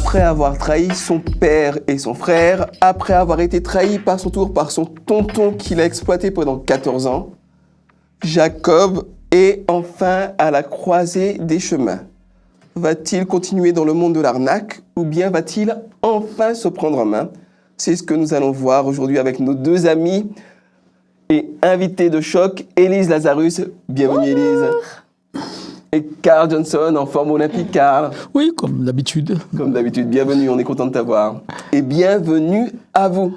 après avoir trahi son père et son frère, après avoir été trahi par son tour par son tonton qu'il a exploité pendant 14 ans, Jacob est enfin à la croisée des chemins. Va-t-il continuer dans le monde de l'arnaque ou bien va-t-il enfin se prendre en main? C'est ce que nous allons voir aujourd'hui avec nos deux amis et invités de choc, Élise Lazarus. Bienvenue Élise. Et Carl Johnson en forme olympique. Carl. Oui, comme d'habitude. Comme d'habitude, bienvenue, on est content de t'avoir. Et bienvenue à vous.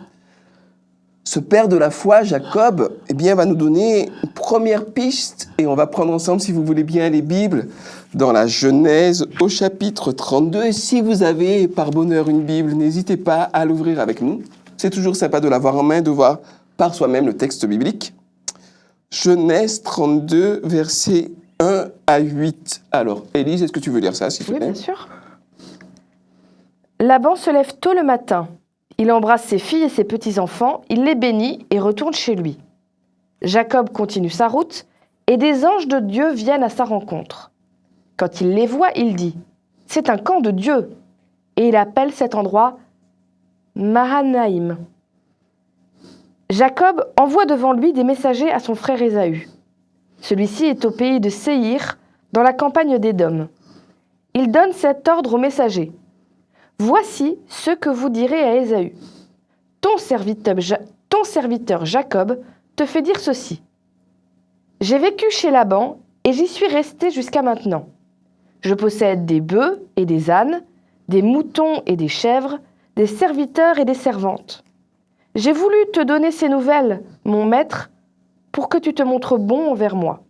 Ce père de la foi, Jacob, va nous donner une première piste et on va prendre ensemble, si vous voulez bien, les Bibles dans la Genèse au chapitre 32. Et si vous avez par bonheur une Bible, n'hésitez pas à l'ouvrir avec nous. C'est toujours sympa de l'avoir en main, de voir par soi-même le texte biblique. Genèse 32, versets 1 à 8. Alors, Élise, est-ce que tu veux lire ça, s'il te plaît? Oui, bien sûr. Laban se lève tôt le matin. Il embrasse ses filles et ses petits-enfants, il les bénit et retourne chez lui. Jacob continue sa route et des anges de Dieu viennent à sa rencontre. Quand il les voit, il dit « C'est un camp de Dieu » et il appelle cet endroit Mahanaïm. Jacob envoie devant lui des messagers à son frère Ésaü. Celui-ci est au pays de Séhir, dans la campagne d'Édom. Il donne cet ordre aux messagers. « Voici ce que vous direz à Ésaü. Ton serviteur Jacob te fait dire ceci. J'ai vécu chez Laban et j'y suis resté jusqu'à maintenant. Je possède des bœufs et des ânes, des moutons et des chèvres, des serviteurs et des servantes. J'ai voulu te donner ces nouvelles, mon maître, pour que tu te montres bon envers moi. »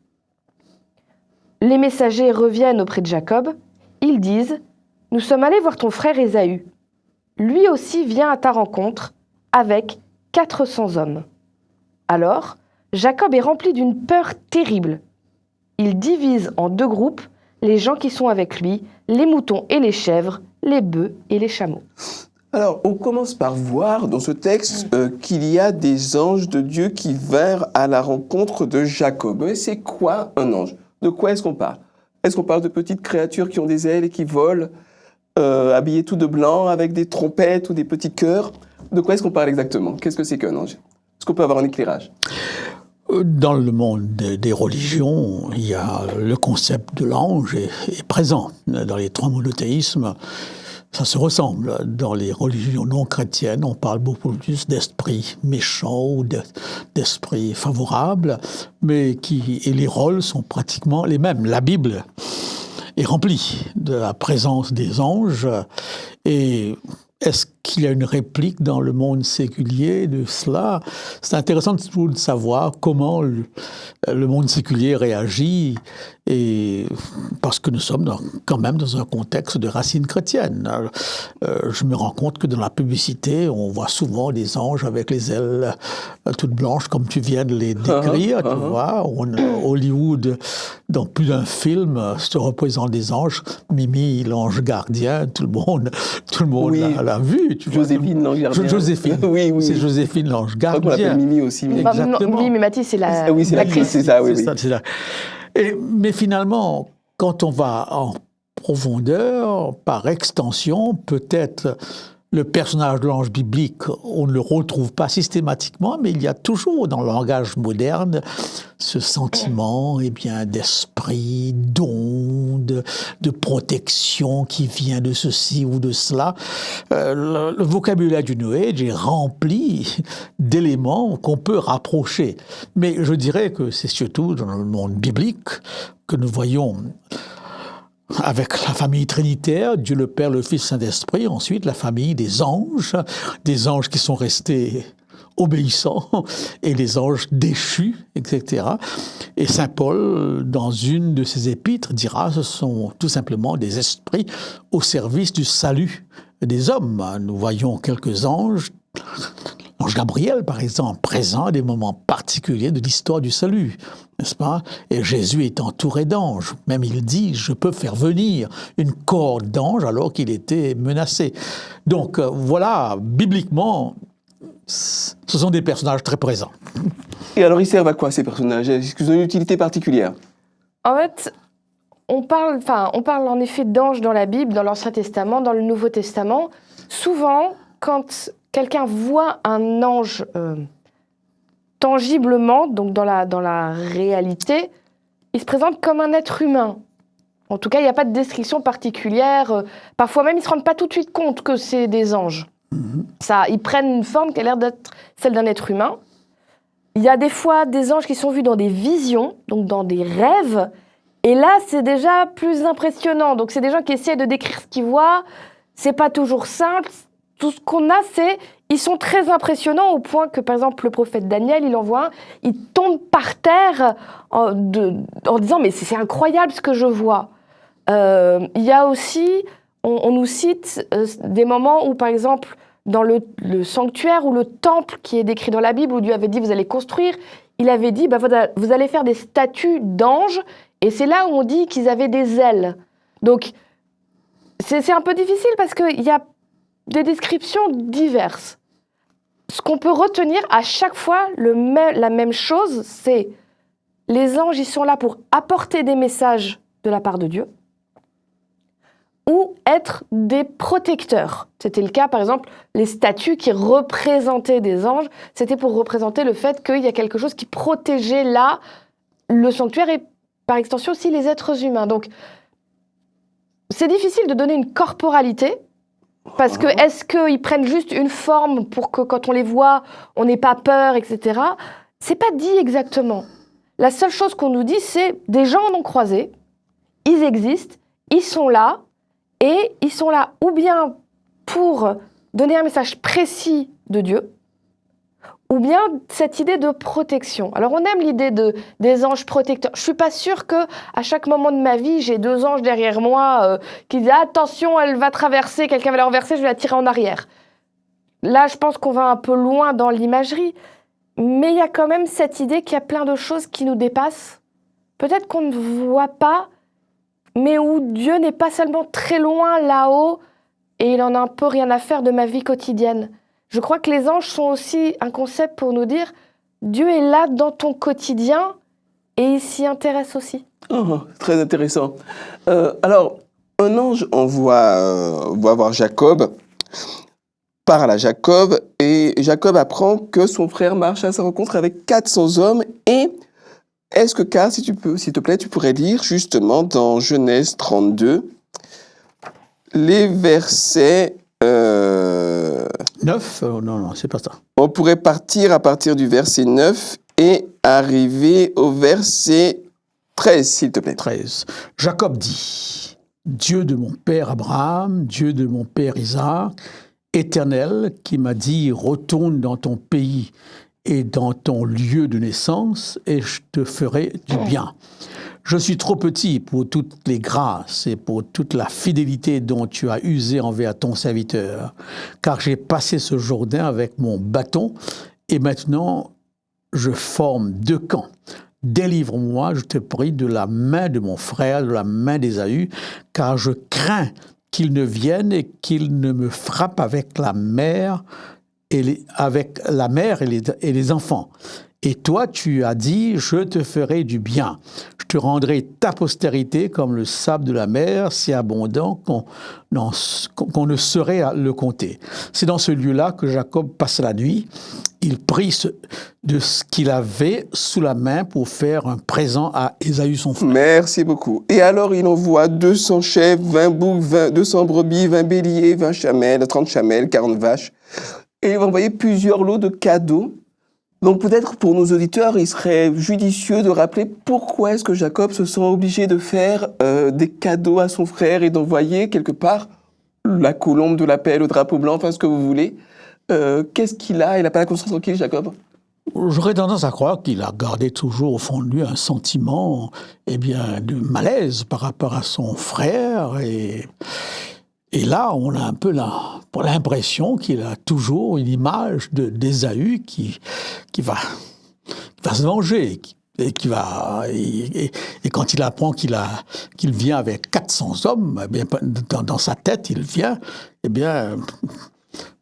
Les messagers reviennent auprès de Jacob. Ils disent « Nous sommes allés voir ton frère Ésaü. Lui aussi vient à ta rencontre avec 400 hommes. » Alors, Jacob est rempli d'une peur terrible. Il divise en deux groupes les gens qui sont avec lui, les moutons et les chèvres, les bœufs et les chameaux. Alors, on commence par voir dans ce texte qu'il y a des anges de Dieu qui vinrent à la rencontre de Jacob. Mais c'est quoi un ange? De quoi est-ce qu'on parle? Est-ce qu'on parle de petites créatures qui ont des ailes et qui volent, habillées tout de blanc, avec des trompettes ou des petits chœurs? De quoi est-ce qu'on parle exactement? Qu'est-ce que c'est qu'un ange? Est-ce qu'on peut avoir un éclairage? Dans le monde des religions, il y a le concept de l'ange est présent. Dans les trois monothéismes, ça se ressemble. Dans les religions non chrétiennes, on parle beaucoup plus d'esprits méchants ou d'esprits favorables, mais et les rôles sont pratiquement les mêmes. La Bible est remplie de la présence des anges. Et est-ce qu'il y a une réplique dans le monde séculier de cela? C'est intéressant de savoir comment le monde séculier réagit, et parce que nous sommes quand même dans un contexte de racines chrétiennes. Je me rends compte que dans la publicité, on voit souvent des anges avec les ailes toutes blanches, comme tu viens de les décrire. Tu vois, Hollywood, dans plus d'un film, se représente des anges. Mimi, l'ange gardien, tout le monde oui. l'a vu. Tu Joséphine, l'ange gardien. Joséphine, oui. C'est Joséphine, l'ange gardien. Je crois qu'on l'appelle Mimi aussi. Mais... Exactement. Mimi, mais Mathis, c'est la oui, c'est l'actrice, c'est ça, oui. C'est ça. Mais finalement, quand on va en profondeur, par extension, peut-être le personnage de l'ange biblique, on ne le retrouve pas systématiquement, mais il y a toujours dans le langage moderne ce sentiment d'esprit, d'onde, de protection qui vient de ceci ou de cela. Le vocabulaire du New Age est rempli d'éléments qu'on peut rapprocher. Mais je dirais que c'est surtout dans le monde biblique que nous voyons avec la famille trinitaire, Dieu le Père, le Fils, Saint-Esprit, ensuite la famille des anges qui sont restés obéissants, et les anges déchus, etc. Et saint Paul, dans une de ses épîtres, dira, ce sont tout simplement des esprits au service du salut des hommes. Nous voyons quelques anges, l'ange Gabriel, par exemple, présent à des moments particuliers de l'histoire du salut, n'est-ce pas? Et Jésus est entouré d'anges. Même il dit, je peux faire venir une corde d'anges alors qu'il était menacé. Donc voilà, bibliquement, ce sont des personnages très présents. Et alors, ils servent à quoi, ces personnages? Est-ce qu'ils ont une utilité particulière? En fait, on parle en effet d'anges dans la Bible, dans l'Ancien Testament, dans le Nouveau Testament. Souvent, quand quelqu'un voit un ange tangiblement, donc dans la réalité, il se présente comme un être humain. En tout cas, il n'y a pas de description particulière. Parfois même, ils ne se rendent pas tout de suite compte que c'est des anges. Ils prennent une forme qui a l'air d'être celle d'un être humain. Il y a des fois des anges qui sont vus dans des visions, donc dans des rêves. Et là, c'est déjà plus impressionnant. Donc, c'est des gens qui essaient de décrire ce qu'ils voient. C'est pas toujours simple. Tout ce qu'on a, ils sont très impressionnants au point que, par exemple, le prophète Daniel, il en voit un, il tombe par terre en disant « Mais c'est incroyable ce que je vois ». Il y a aussi, on nous cite des moments où, par exemple, dans le sanctuaire ou le temple qui est décrit dans la Bible, où Dieu avait dit « Vous allez construire », il avait dit vous allez faire des statues d'anges ». Et c'est là où on dit qu'ils avaient des ailes. Donc, c'est un peu difficile parce qu'il y a des descriptions diverses. Ce qu'on peut retenir à chaque fois, la même chose, c'est les anges, ils sont là pour apporter des messages de la part de Dieu ou être des protecteurs. C'était le cas, par exemple, les statues qui représentaient des anges, c'était pour représenter le fait qu'il y a quelque chose qui protégeait là le sanctuaire et par extension aussi les êtres humains. Donc, c'est difficile de donner une corporalité, parce que est-ce qu'ils prennent juste une forme pour que quand on les voit, on n'ait pas peur, etc. C'est pas dit exactement. La seule chose qu'on nous dit, c'est des gens en ont croisé, ils existent, ils sont là, et ils sont là ou bien pour donner un message précis de Dieu, ou bien cette idée de protection. Alors, on aime l'idée des anges protecteurs. Je ne suis pas sûre qu'à chaque moment de ma vie, j'ai 2 anges derrière moi qui disent « Attention, elle va traverser, quelqu'un va la renverser, je vais la tirer en arrière ». Là, je pense qu'on va un peu loin dans l'imagerie, mais il y a quand même cette idée qu'il y a plein de choses qui nous dépassent, peut-être qu'on ne voit pas, mais où Dieu n'est pas seulement très loin là-haut et il en a un peu rien à faire de ma vie quotidienne. Je crois que les anges sont aussi un concept pour nous dire Dieu est là dans ton quotidien et il s'y intéresse aussi. Oh, très intéressant. Alors, un ange va voir Jacob, parle à Jacob, et Jacob apprend que son frère marche à sa rencontre avec 400 hommes. Et est-ce que, Karl, s'il te plaît, tu pourrais lire justement dans Genèse 32 les versets... 9 non, c'est pas ça. On pourrait partir à partir du verset 9 et arriver au verset 13, s'il te plaît. 13. Jacob dit, Dieu de mon père Abraham, Dieu de mon père Isaac, Éternel, qui m'a dit, retourne dans ton pays et dans ton lieu de naissance, et je te ferai du bien. Je suis trop petit pour toutes les grâces et pour toute la fidélité dont tu as usé envers ton serviteur, car j'ai passé ce Jourdain avec mon bâton, et maintenant je forme 2 camps. Délivre-moi, je te prie, de la main de mon frère, de la main d'Ésaü, car je crains qu'il ne vienne et qu'il ne me frappe avec la mère et les enfants. Et toi, tu as dit, je te ferai du bien. Je te rendrai ta postérité comme le sable de la mer, si abondant qu'on ne saurait le compter. C'est dans ce lieu-là que Jacob passa la nuit. Il prit de ce qu'il avait sous la main pour faire un présent à Ésaü son frère. Merci beaucoup. Et alors, il envoie 200 chèvres, 20 boucs, 200 brebis, 20 béliers, 20 chamelles, 30 chamelles, 40 vaches. Et il va envoyer plusieurs lots de cadeaux. Donc peut-être pour nos auditeurs, il serait judicieux de rappeler pourquoi est-ce que Jacob se sent obligé de faire des cadeaux à son frère et d'envoyer quelque part la colombe de la paix, le drapeau blanc, enfin ce que vous voulez. Qu'est-ce qu'il a ? Il n'a pas la conscience tranquille, Jacob ? J'aurais tendance à croire qu'il a gardé toujours au fond de lui un sentiment de malaise par rapport à son frère. Et là, on a un peu l'impression qu'il a toujours une image d'Ésaü qui va se venger. Et quand il apprend qu'il vient avec 400 hommes, dans sa tête, il vient,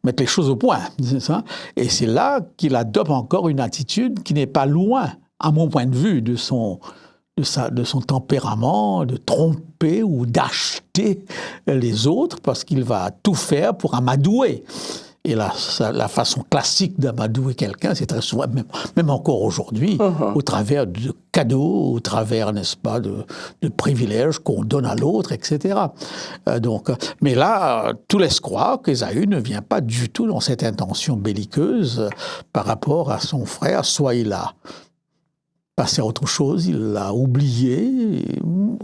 mettre les choses au point. C'est ça. Et c'est là qu'il adopte encore une attitude qui n'est pas loin, à mon point de vue, de son de son tempérament, de tromper ou d'acheter les autres, parce qu'il va tout faire pour amadouer. Et la façon classique d'amadouer quelqu'un, c'est très souvent, même encore aujourd'hui, au travers de cadeaux, au travers, n'est-ce pas, de privilèges qu'on donne à l'autre, etc. Mais là, tout laisse croire qu'Ésaü ne vient pas du tout dans cette intention belliqueuse par rapport à son frère, soit il a passé à autre chose, il l'a oublié.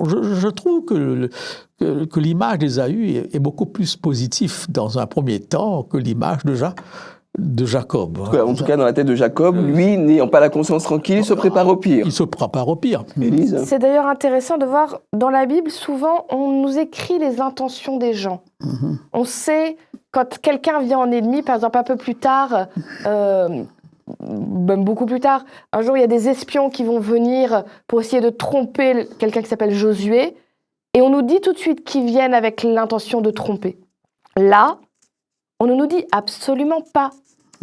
Je trouve que l'image d'Ésaü est beaucoup plus positive dans un premier temps que l'image de Jacob. En tout cas, dans la tête de Jacob, lui, n'ayant pas la conscience tranquille, il se prépare au pire. Il se prépare au pire. Élise ? C'est d'ailleurs intéressant de voir, dans la Bible, souvent, on nous écrit les intentions des gens. On sait, quand quelqu'un vient en ennemi, par exemple, un peu plus tard, même beaucoup plus tard, un jour, il y a des espions qui vont venir pour essayer de tromper quelqu'un qui s'appelle Josué, et on nous dit tout de suite qu'ils viennent avec l'intention de tromper. Là, on ne nous dit absolument pas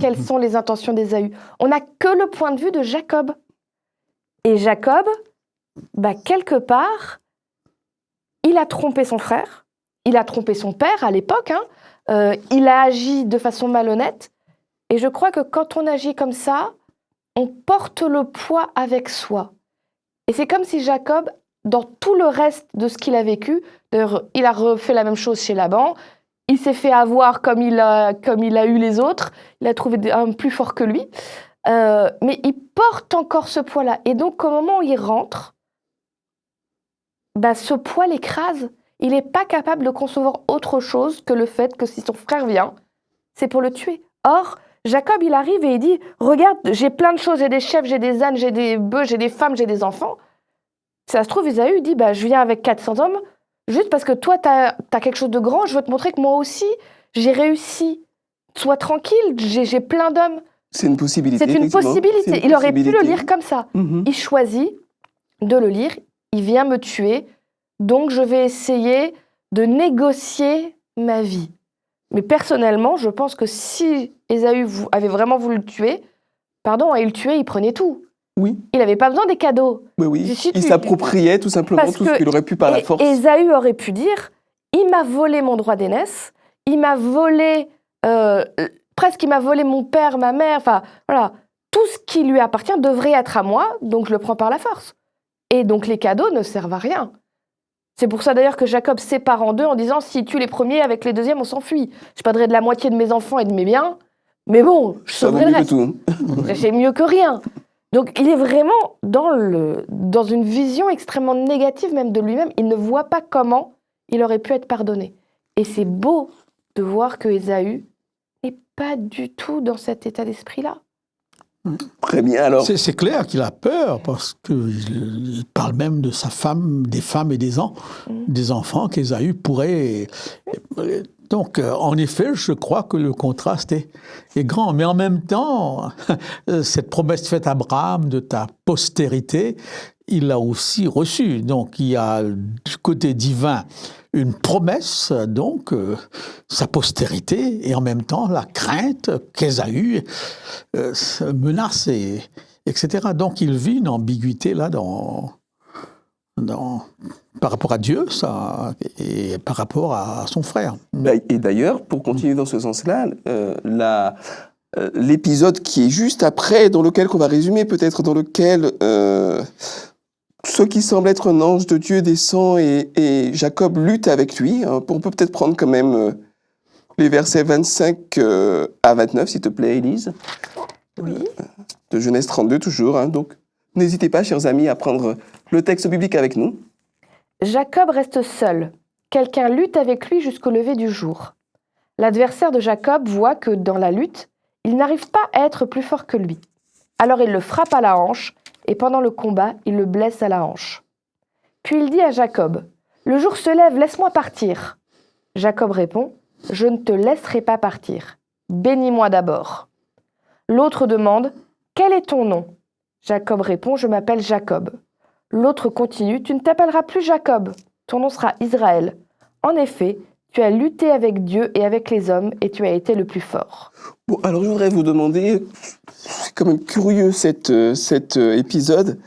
quelles sont les intentions d'Ésaü. On n'a que le point de vue de Jacob. Et Jacob, quelque part, il a trompé son frère, il a trompé son père à l'époque, il a agi de façon malhonnête. Et je crois que quand on agit comme ça, on porte le poids avec soi. Et c'est comme si Jacob, dans tout le reste de ce qu'il a vécu, d'ailleurs, il a refait la même chose chez Laban, il s'est fait avoir comme il a eu les autres, il a trouvé un plus fort que lui, mais il porte encore ce poids-là. Et donc, au moment où il rentre, ce poids l'écrase. Il n'est pas capable de concevoir autre chose que le fait que si son frère vient, c'est pour le tuer. Or, Jacob, il arrive et il dit « Regarde, j'ai plein de choses, j'ai des chefs, j'ai des ânes, j'ai des bœufs, j'ai des femmes, j'ai des enfants. » Ça se trouve, Ésaü dit « Je viens avec 400 hommes, juste parce que toi, t'as quelque chose de grand, je veux te montrer que moi aussi, j'ai réussi. Sois tranquille, j'ai plein d'hommes. » C'est une possibilité. C'est une possibilité. Il aurait pu le lire comme ça. Il choisit de le lire. Il vient me tuer, donc je vais essayer de négocier ma vie. Mais personnellement, je pense que si Ésaü avait vraiment voulu le tuer, il le tuait, il prenait tout. Oui. Il n'avait pas besoin des cadeaux. Oui. Il s'appropriait tout simplement tout ce qu'il aurait pu par la force. Ésaü aurait pu dire « Il m'a volé mon droit d'aînesse, il m'a volé... presque il m'a volé mon père, ma mère, enfin voilà, tout ce qui lui appartient devrait être à moi, donc je le prends par la force. Et donc les cadeaux ne servent à rien. C'est pour ça d'ailleurs que Jacob sépare en deux en disant s'il tue les premiers, avec les deuxièmes on s'enfuit. Je perdrai de la moitié de mes enfants et de mes biens, mais bon, je sauverai le reste. Tout. C'est mieux que rien. Donc il est vraiment dans une vision extrêmement négative même de lui-même. Il ne voit pas comment il aurait pu être pardonné. Et c'est beau de voir que Ésaü n'est pas du tout dans cet état d'esprit-là. Très bien, alors. C'est clair qu'il a peur, parce qu'il parle même de sa femme, des femmes et des enfants qu'Ésaü pourrait... Donc, en effet, je crois que le contraste est grand. Mais en même temps, cette promesse faite à Abraham de ta postérité, il l'a aussi reçue. Donc, il y a du côté divin une promesse, donc sa postérité, et en même temps la crainte qu'Ésaü menace, etc. Donc il vit une ambiguïté là par rapport à Dieu et par rapport à son frère. Et d'ailleurs, pour continuer dans ce sens-là, l'épisode qui est juste après, dans lequel qu'on va résumer peut-être, dans lequel... ce qui semble être un ange de Dieu descend et Jacob lutte avec lui. On peut peut-être prendre quand même les versets 25 à 29, s'il te plaît, Élise. Oui. De Genèse 32, toujours. Donc, n'hésitez pas, chers amis, à prendre le texte biblique avec nous. Jacob reste seul. Quelqu'un lutte avec lui jusqu'au lever du jour. L'adversaire de Jacob voit que, dans la lutte, il n'arrive pas à être plus fort que lui. Alors il le frappe à la hanche, et pendant le combat, il le blesse à la hanche. Puis il dit à Jacob, « Le jour se lève, laisse-moi partir. » Jacob répond, « Je ne te laisserai pas partir. Bénis-moi d'abord. » L'autre demande, « Quel est ton nom ?» Jacob répond, « Je m'appelle Jacob. » L'autre continue, « Tu ne t'appelleras plus Jacob, ton nom sera Israël. En effet, tu as lutté avec Dieu et avec les hommes, et tu as été le plus fort. » Bon, alors je voudrais vous demander, c'est quand même curieux cet épisode,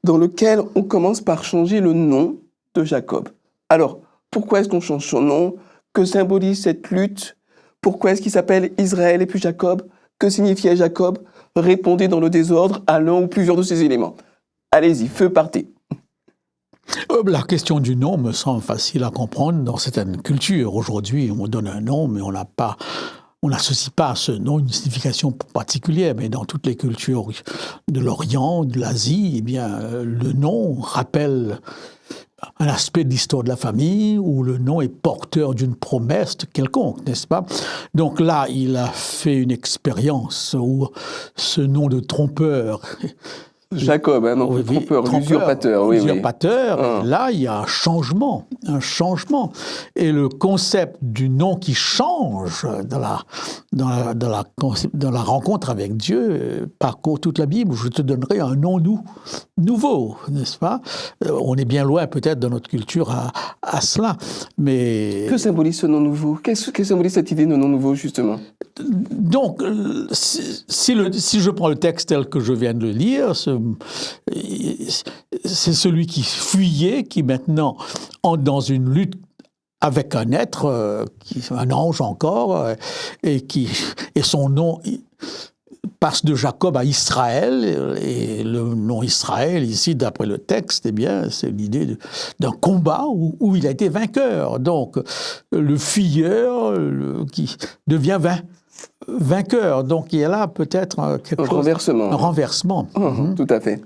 dans lequel on commence par changer le nom de Jacob. Alors, pourquoi est-ce qu'on change son nom? Que symbolise cette lutte? Pourquoi est-ce qu'il s'appelle Israël et puis Jacob? Que signifiait Jacob? Répondez dans le désordre à l'un ou plusieurs de ces éléments. Allez-y, feu, partez. La question du nom me semble facile à comprendre dans certaines cultures. Aujourd'hui, on donne un nom, mais on n'associe pas à ce nom une signification particulière. Mais dans toutes les cultures de l'Orient, de l'Asie, eh bien, le nom rappelle un aspect de l'histoire de la famille où le nom est porteur d'une promesse quelconque, n'est-ce pas? Donc là, il a fait une expérience où ce nom de trompeur... Jacob, hein, donc le trompeur, l'usurpateur. L'usurpateur, Oui. là, il y a un changement. Et le concept du nom qui change dans la rencontre avec Dieu parcourt toute la Bible. Je te donnerai un nom nouveau, n'est-ce pas? On est bien loin peut-être dans notre culture à cela, mais... Que symbolise ce nom nouveau? Qu'est-ce que symbolise cette idée de nom nouveau, justement? Donc, si je prends le texte tel que je viens de le lire, c'est celui qui fuyait, qui maintenant entre dans une lutte avec un être, un ange encore, et son nom passe de Jacob à Israël, et le nom Israël, ici, d'après le texte, eh bien, c'est l'idée d'un combat où il a été vainqueur. Donc, le fuyeur qui devient vainqueur. Donc, il y a là peut-être quelque chose... Un renversement. Tout à fait.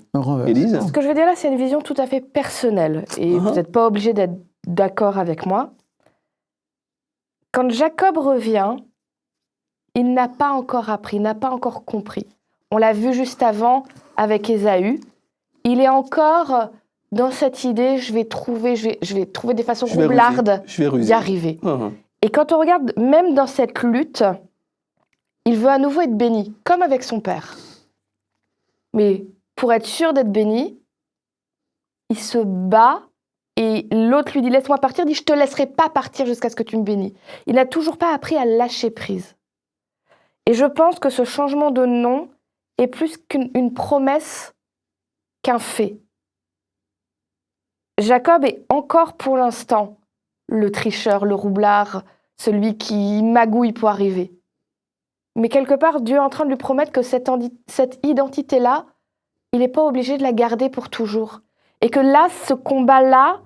Élise? Ce que je veux dire là, c'est une vision tout à fait personnelle. Et vous n'êtes pas obligé d'être d'accord avec moi. Quand Jacob revient, il n'a pas encore appris, n'a pas encore compris. On l'a vu juste avant avec Ésaü. Il est encore dans cette idée, je vais trouver des façons roublardes d'y arriver. Et quand on regarde, même dans cette lutte, il veut à nouveau être béni, comme avec son père. Mais pour être sûr d'être béni, il se bat et l'autre lui dit « Laisse-moi partir », il dit « Je ne te laisserai pas partir jusqu'à ce que tu me bénis ». Il n'a toujours pas appris à lâcher prise. Et je pense que ce changement de nom est plus qu'une promesse qu'un fait. Jacob est encore pour l'instant le tricheur, le roublard, celui qui magouille pour arriver. Mais quelque part, Dieu est en train de lui promettre que cette identité-là, il n'est pas obligé de la garder pour toujours. Et que là, ce combat-là,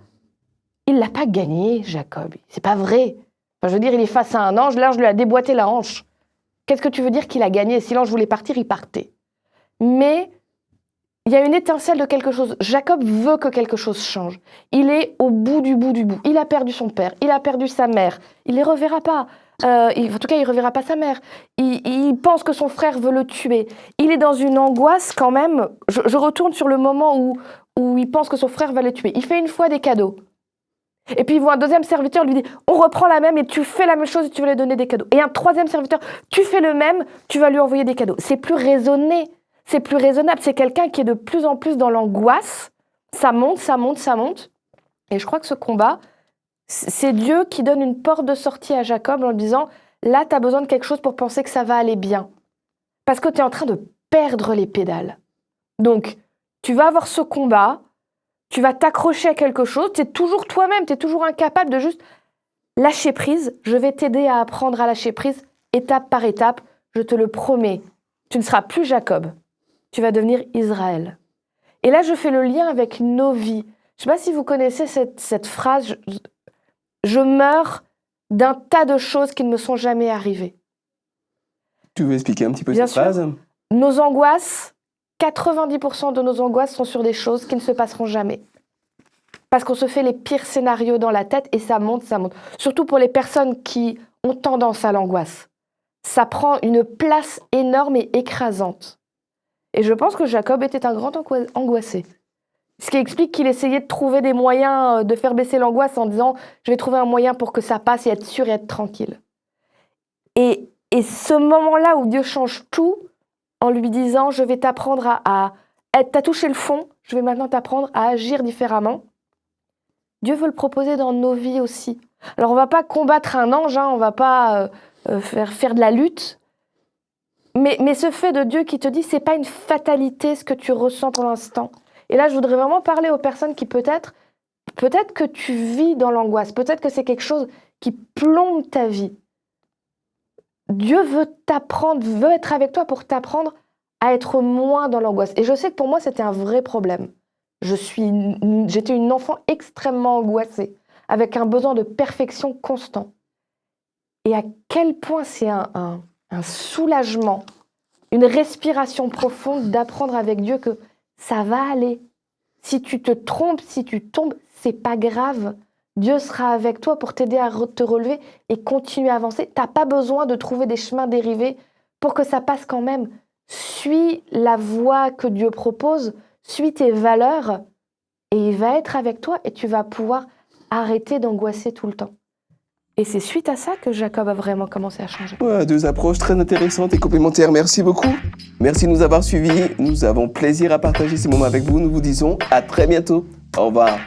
il ne l'a pas gagné, Jacob. C'est pas vrai. Enfin, je veux dire, il est face à un ange, l'ange lui a déboîté la hanche. Qu'est-ce que tu veux dire qu'il a gagné? Si l'ange voulait partir, il partait. Mais il y a une étincelle de quelque chose. Jacob veut que quelque chose change. Il est au bout du bout du bout. Il a perdu son père, il a perdu sa mère. Il ne les reverra pas. En tout cas, il ne reverra pas sa mère. Il pense que son frère veut le tuer. Il est dans une angoisse quand même. Je retourne sur le moment où il pense que son frère va le tuer. Il fait une fois des cadeaux. Et puis il voit un deuxième serviteur, lui dit « On reprend la même et tu fais la même chose et tu vas lui donner des cadeaux. » Et un troisième serviteur « Tu fais le même, tu vas lui envoyer des cadeaux. » C'est plus raisonné, c'est plus raisonnable. C'est quelqu'un qui est de plus en plus dans l'angoisse. Ça monte, ça monte, ça monte. Et je crois que ce combat, c'est Dieu qui donne une porte de sortie à Jacob en lui disant « Là, tu as besoin de quelque chose pour penser que ça va aller bien. Parce que tu es en train de perdre les pédales. Donc, tu vas avoir ce combat, tu vas t'accrocher à quelque chose, tu es toujours toi-même, tu es toujours incapable de juste lâcher prise. Je vais t'aider à apprendre à lâcher prise, étape par étape, je te le promets. Tu ne seras plus Jacob, tu vas devenir Israël. » Et là, je fais le lien avec nos vies. Je ne sais pas si vous connaissez cette phrase, je meurs d'un tas de choses qui ne me sont jamais arrivées. Tu veux expliquer un petit peu cette phrase? Nos angoisses, 90% de nos angoisses sont sur des choses qui ne se passeront jamais. Parce qu'on se fait les pires scénarios dans la tête et ça monte, ça monte. Surtout pour les personnes qui ont tendance à l'angoisse. Ça prend une place énorme et écrasante. Et je pense que Jacob était un grand angoissé. Ce qui explique qu'il essayait de trouver des moyens de faire baisser l'angoisse en disant « Je vais trouver un moyen pour que ça passe et être sûr et être tranquille. » Et ce moment-là où Dieu change tout, en lui disant « Je vais t'apprendre t'as touché le fond, je vais maintenant t'apprendre à agir différemment. » Dieu veut le proposer dans nos vies aussi. Alors on ne va pas combattre un ange, on ne va pas faire de la lutte, mais ce fait de Dieu qui te dit « C'est pas une fatalité ce que tu ressens pour l'instant. Et là, je voudrais vraiment parler aux personnes qui peut-être que tu vis dans l'angoisse, peut-être que c'est quelque chose qui plombe ta vie. Dieu veut t'apprendre, veut être avec toi pour t'apprendre à être moins dans l'angoisse. Et je sais que pour moi, c'était un vrai problème. J'étais une enfant extrêmement angoissée, avec un besoin de perfection constant. Et à quel point c'est un soulagement, une respiration profonde d'apprendre avec Dieu que ça va aller. Si tu te trompes, si tu tombes, c'est pas grave. Dieu sera avec toi pour t'aider à te relever et continuer à avancer. T'as pas besoin de trouver des chemins dérivés pour que ça passe quand même. Suis la voie que Dieu propose, suis tes valeurs et il va être avec toi et tu vas pouvoir arrêter d'angoisser tout le temps. Et c'est suite à ça que Jacob a vraiment commencé à changer. Ouais, 2 approches très intéressantes et complémentaires. Merci beaucoup. Merci de nous avoir suivis. Nous avons plaisir à partager ces moments avec vous. Nous vous disons à très bientôt. Au revoir.